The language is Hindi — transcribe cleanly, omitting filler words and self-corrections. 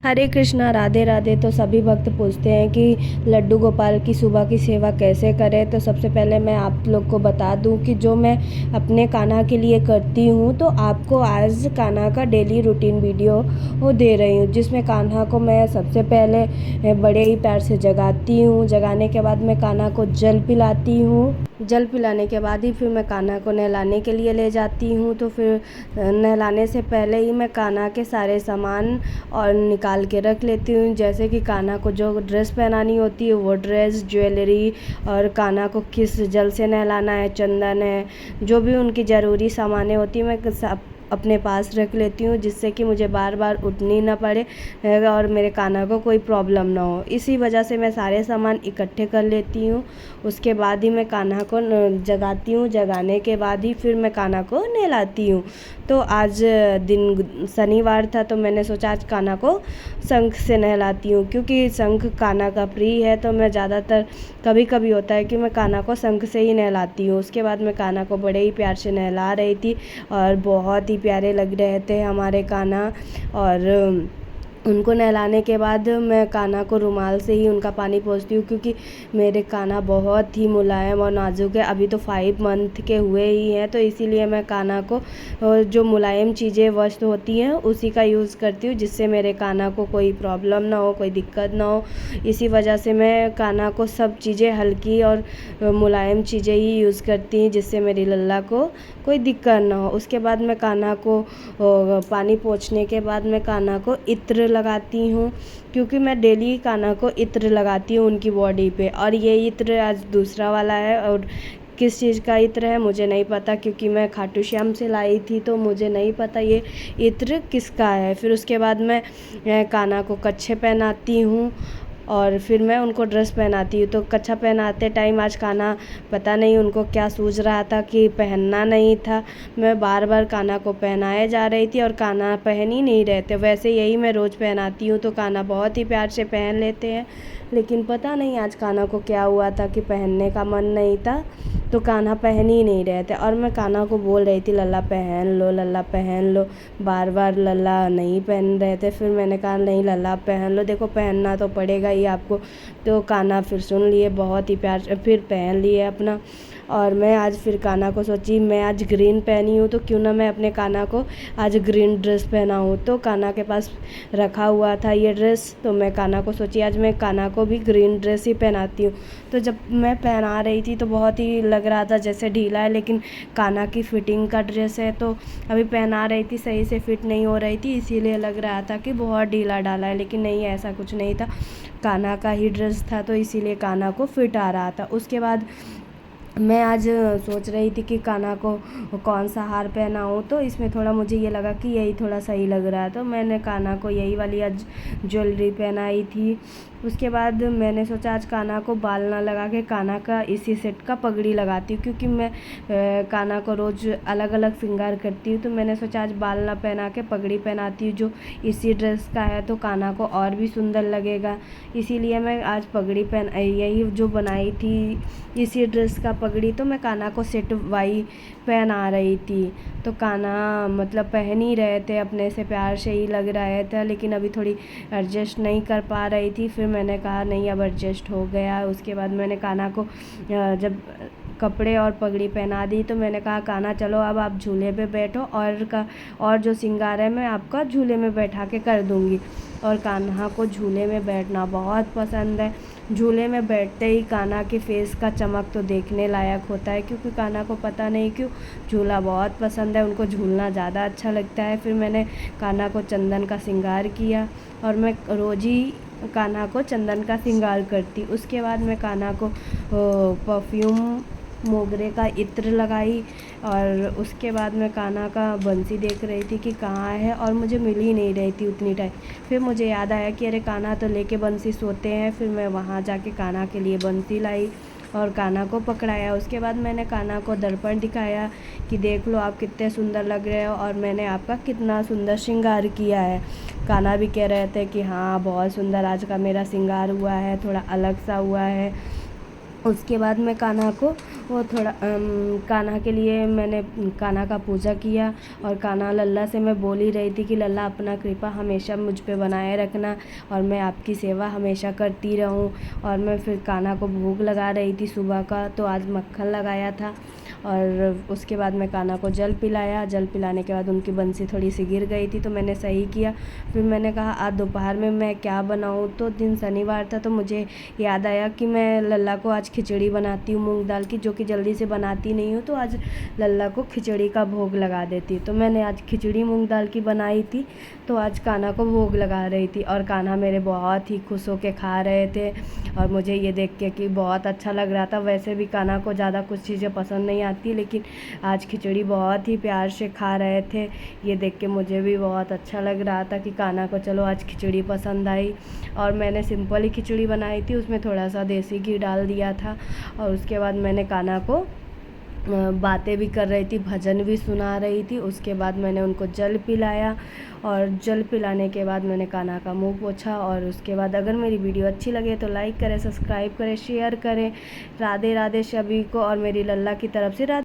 हरे कृष्णा, राधे राधे। तो सभी भक्त पूछते हैं कि लड्डू गोपाल की सुबह की सेवा कैसे करें। तो सबसे पहले मैं आप लोग को बता दूं कि जो मैं अपने कान्हा के लिए करती हूं, तो आपको आज कान्हा का डेली रूटीन वीडियो वो दे रही हूं, जिसमें कान्हा को मैं सबसे पहले बड़े ही प्यार से जगाती हूं। जगाने के बाद मैं कान्हा को जल पिलाती हूँ। जल पिलाने के बाद ही फिर मैं कान्हा को नहलाने के लिए ले जाती हूँ। तो फिर नहलाने से पहले ही मैं कान्हा के सारे सामान और निकाल के रख लेती हूँ, जैसे कि कान्हा को जो ड्रेस पहनानी होती है वो ड्रेस, ज्वेलरी, और कान्हा को किस जल से नहलाना है, चंदन है, जो भी उनकी ज़रूरी सामानें होती हैं मैं सब अपने पास रख लेती हूँ, जिससे कि मुझे बार बार उठनी ना पड़े और मेरे कान्हा को कोई प्रॉब्लम ना हो। इसी वजह से मैं सारे सामान इकट्ठे कर लेती हूँ। उसके बाद ही मैं कान्हा को जगाती हूँ। जगाने के बाद ही फिर मैं कान्हा को नहलाती हूँ। तो आज दिन शनिवार था, तो मैंने सोचा आज कान्हा को शंख से नहलाती हूँ, क्योंकि शंख कान्हा का प्रिय है। तो मैं ज़्यादातर कभी कभी होता है कि मैं कान्हा को शंख से ही नहलाती हूँ। उसके बाद मैं कान्हा को बड़े ही प्यार से नहला रही थी और बहुत ही प्यारे लग रहे थे हमारे कान्हा। और उनको नहलाने के बाद मैं कान्हा को रुमाल से ही उनका पानी पोंछती हूँ, क्योंकि मेरे कान्हा बहुत ही मुलायम और नाजुक है। अभी तो 5 मंथ के हुए ही हैं, तो इसीलिए मैं कान्हा को जो मुलायम चीज़ें वस्तु होती हैं उसी का यूज़ करती हूँ, जिससे मेरे कान्हा को कोई प्रॉब्लम ना हो, कोई दिक्कत ना हो। इसी वजह से मैं कान्हा को सब चीज़ें हल्की और मुलायम चीज़ें ही यूज़ करती हूँ, जिससे मेरी लल्ला को कोई दिक्कत ना हो। उसके बाद मैं कान्हा को पानी पोंछने के बाद मैं कान्हा को इत्र लगाती हूँ, क्योंकि मैं डेली कान्हा को इत्र लगाती हूँ उनकी बॉडी पे। और ये इत्र आज दूसरा वाला है, और किस चीज़ का इत्र है मुझे नहीं पता, क्योंकि मैं खाटू श्याम से लाई थी, तो मुझे नहीं पता ये इत्र किसका है। फिर उसके बाद मैं कान्हा को कच्छे पहनाती हूँ और फिर मैं उनको ड्रेस पहनाती हूँ। तो कच्छा पहनाते टाइम आज कान्हा पता नहीं उनको क्या सूझ रहा था कि पहनना नहीं था। मैं बार बार कान्हा को पहनाए जा रही थी और कान्हा पहन ही नहीं रहे थे। वैसे यही मैं रोज़ पहनाती हूँ, तो कान्हा बहुत ही प्यार से पहन लेते हैं। लेकिन पता नहीं आज कान्हा को क्या हुआ था कि पहनने का मन नहीं था, तो कान्हा पहन ही नहीं रहे थे। और मैं कान्हा को बोल रही थी लल्ला पहन लो, लल्ला पहन लो, बार बार लल्ला नहीं पहन रहे थे। फिर मैंने कहा नहीं लल्ला पहन लो, देखो पहनना तो पड़ेगा ही आपको। तो कान्हा फिर सुन लिए, बहुत ही प्यार से फिर पहन लिए अपना। और मैं आज फिर कान्हा को सोची मैं आज ग्रीन पहनी हूँ, तो क्यों ना मैं अपने कान्हा को आज ग्रीन ड्रेस पहनाऊँ। तो कान्हा के पास रखा हुआ था ये ड्रेस, तो मैं कान्हा को सोची आज मैं कान्हा को भी ग्रीन ड्रेस ही पहनाती हूँ। तो जब मैं पहना रही थी तो बहुत ही लग रहा था जैसे ढीला है, लेकिन कान्हा की फिटिंग का ड्रेस है, तो अभी पहना रही थी सही से फिट नहीं हो रही थी, इसीलिए लग रहा था कि बहुत ढीला डाला है। लेकिन नहीं, ऐसा कुछ नहीं था, कान्हा का ही ड्रेस था, तो इसीलिए कान्हा को फिट आ रहा था। उसके बाद मैं आज सोच रही थी कि कान्हा को कौन सा हार पहनाऊँ, तो इसमें थोड़ा मुझे ये लगा कि यही थोड़ा सही लग रहा है, तो मैंने कान्हा को यही वाली आज ज्वेलरी पहनाई थी। उसके बाद मैंने सोचा आज कान्हा को बाल ना लगा के कान्हा का इसी सेट का पगड़ी लगाती हूँ, क्योंकि मैं कान्हा को रोज़ अलग अलग श्रृंगार करती हूँ। तो मैंने सोचा आज बाल ना पहना के पगड़ी पहनाती हूँ जो इसी ड्रेस का है, तो कान्हा को और भी सुंदर लगेगा। इसीलिए मैं आज पगड़ी पहन यही जो बनाई थी इसी ड्रेस का पगड़ी, तो मैं कान्हा को सेट वाई पहना रही थी। तो कान्हा मतलब पहन ही रहे थे, अपने से प्यार से ही लग रहा था, लेकिन अभी थोड़ी एडजस्ट नहीं कर पा रही थी। फिर मैंने कहा नहीं अब एडजस्ट हो गया। उसके बाद मैंने कान्हा को जब कपड़े और पगड़ी पहना दी, तो मैंने कहा कान्हा चलो अब आप झूले पे बैठो, और जो श्रृंगार है मैं आपका झूले में बैठा के कर दूँगी। और कान्हा को झूले में बैठना बहुत पसंद है। झूले में बैठते ही कान्हा के फेस का चमक तो देखने लायक होता है, क्योंकि कान्हा को पता नहीं क्यों झूला बहुत पसंद है, उनको झूलना ज़्यादा अच्छा लगता है। फिर मैंने कान्हा को चंदन का श्रृंगार किया, और मैं रोज़ ही कान्हा को चंदन का श्रृंगार करती। उसके बाद मैं कान्हा को परफ्यूम मोगरे का इत्र लगाई, और उसके बाद मैं कान्हा का बंसी देख रही थी कि कहाँ है, और मुझे मिल ही नहीं रही थी उतनी टाइम। फिर मुझे याद आया कि अरे कान्हा तो लेके बंसी सोते हैं। फिर मैं वहाँ जाके कान्हा के लिए बंसी लाई और कान्हा को पकड़ाया। उसके बाद मैंने कान्हा को दर्पण दिखाया कि देख लो आप कितने सुंदर लग रहे हो, और मैंने आपका कितना सुंदर श्रृंगार किया है। कान्हा भी कह रहे थे कि हाँ बहुत सुंदर आज का मेरा श्रृंगार हुआ है, थोड़ा अलग सा हुआ है। उसके बाद मैं कान्हा को वो थोड़ा कान्हा के लिए मैंने कान्हा का पूजा किया। और कान्हा लल्ला से मैं बोल ही रही थी कि लल्ला अपना कृपा हमेशा मुझ पे बनाए रखना और मैं आपकी सेवा हमेशा करती रहूं। और मैं फिर कान्हा को भोग लगा रही थी सुबह का, तो आज मक्खन लगाया था। और उसके बाद मैं कान्हा को जल पिलाया। जल पिलाने के बाद उनकी बंसी थोड़ी सी गिर गई थी, तो मैंने सही किया। फिर मैंने कहा आज दोपहर में मैं क्या बनाऊँ, तो दिन शनिवार था, तो मुझे याद आया कि मैं लल्ला को आज खिचड़ी बनाती हूँ मूंग दाल की, जो कि जल्दी से बनाती नहीं हूँ, तो आज लल्ला को खिचड़ी का भोग लगा देती। तो मैंने आज खिचड़ी मूंग दाल की बनाई थी, तो आज कान्हा को भोग लगा रही थी। और कान्हा मेरे बहुत ही खुश होके खा रहे थे और मुझे ये देख के कि बहुत अच्छा लग रहा था। वैसे भी कान्हा को ज़्यादा कुछ चीज़ें पसंद नहीं आती, लेकिन आज खिचड़ी बहुत ही प्यार से खा रहे थे। ये देख के मुझे भी बहुत अच्छा लग रहा था कि कान्हा को चलो आज खिचड़ी पसंद आई। और मैंने सिंपल ही खिचड़ी बनाई थी, उसमें थोड़ा सा देसी घी डाल दिया था। और उसके बाद मैंने कान्हा को बातें भी कर रही थी, भजन भी सुना रही थी। उसके बाद मैंने उनको जल पिलाया और जल पिलाने के बाद मैंने कान्हा का मुंह पोंछा। और उसके बाद अगर मेरी वीडियो अच्छी लगे तो लाइक करें, सब्सक्राइब करें, शेयर करें। राधे राधे सभी को, और मेरी लल्ला की तरफ से राधे।